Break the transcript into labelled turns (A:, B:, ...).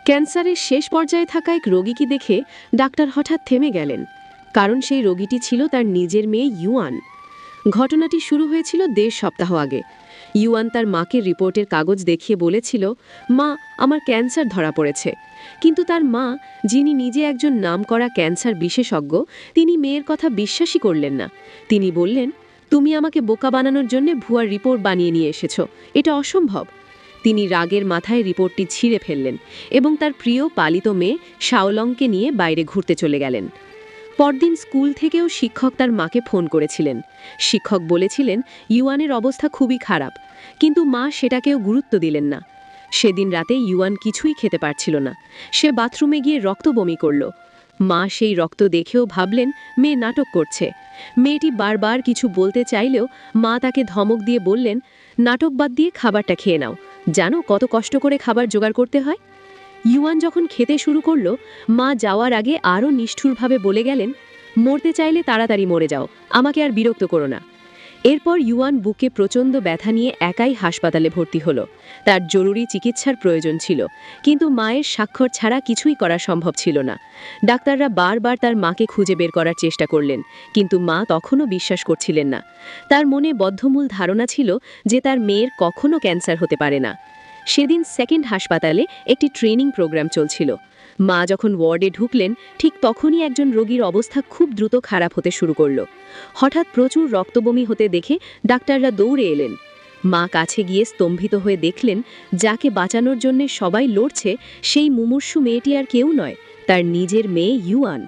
A: ক্যান্সারের শেষ পর্যায়ে থাকা এক রোগীকে দেখে ডাক্তার হঠাৎ থেমে গেলেন, কারণ সেই রোগীটি ছিল তার নিজের মেয়ে ইউয়ান। ঘটনাটি শুরু হয়েছিল ১.৫ সপ্তাহ আগে। ইউয়ান তার মাকে রিপোর্টের কাগজ দেখিয়ে বলেছিল, মা, আমার ক্যান্সার ধরা পড়েছে। কিন্তু তার মা, যিনি নিজে একজন নামকরা ক্যান্সার বিশেষজ্ঞ, তিনি মেয়ের কথা বিশ্বাসই করলেন না। তিনি বললেন, তুমি আমাকে বোকা বানানোর জন্য ভুয়া রিপোর্ট বানিয়ে নিয়ে এসেছো, এটা অসম্ভব। তিনি রাগের মাথায় রিপোর্টটি ছিঁড়ে ফেললেন এবং তার প্রিয় পালিত মেয়ে শাওলংকে নিয়ে বাইরে ঘুরতে চলে গেলেন। পরদিন স্কুল থেকেও শিক্ষক তার মাকে ফোন করেছিলেন। শিক্ষক বলেছিলেন ইউয়ানের অবস্থা খুবই খারাপ, কিন্তু মা সেটাকেও গুরুত্ব দিলেন না। সেদিন রাতে ইউয়ান কিছুই খেতে পারছিল না। সে বাথরুমে গিয়ে রক্ত বমি করল। মা সেই রক্ত দেখেও ভাবলেন মেয়ে নাটক করছে। মেয়েটি বারবার কিছু বলতে চাইলেও মা তাকে ধমক দিয়ে বললেন, নাটক বাদ দিয়ে খাবারটা খেয়ে নাও, জানো কত কষ্ট করে খাবার জোগাড় করতে হয়। ইউয়ান যখন খেতে শুরু করলো, মা যাওয়ার আগে আরও নিষ্ঠুরভাবে বলে গেলেন, মরতে চাইলে তাড়াতাড়ি মরে যাও, আমাকে আর বিরক্ত করো না। এরপর ইউয়ান বুকে প্রচণ্ড ব্যথা নিয়ে একাই হাসপাতালে ভর্তি হলো। তার জরুরি চিকিৎসার প্রয়োজন ছিল, কিন্তু মায়ের স্বাক্ষর ছাড়া কিছুই করা সম্ভব ছিল না। ডাক্তাররা বারবার তার মাকে খুঁজে বের করার চেষ্টা করলেন, কিন্তু মা তখনও বিশ্বাস করছিলেন না। তার মনে বদ্ধমূল ধারণা ছিল যে তার মেয়ের কখনো ক্যান্সার হতে পারে না। সেদিন সেকেন্ড হাসপাতালে একটি ট্রেনিং প্রোগ্রাম চলছিল। মা যখন ওয়ার্ডে ঢুকলেন, ঠিক তখনই একজন রোগীর অবস্থা খুব দ্রুত খারাপ হতে শুরু করল। হঠাৎ প্রচুর রক্তবমি হতে দেখে ডাক্তাররা দৌড়ে এলেন। মা কাছে গিয়ে স্তম্ভিত হয়ে দেখলেন, যাকে বাঁচানোর জন্য সবাই লড়ছে সেই মুমূর্ষু মেয়েটি আর কেউ নয়, তার নিজের মেয়ে ইউয়ান।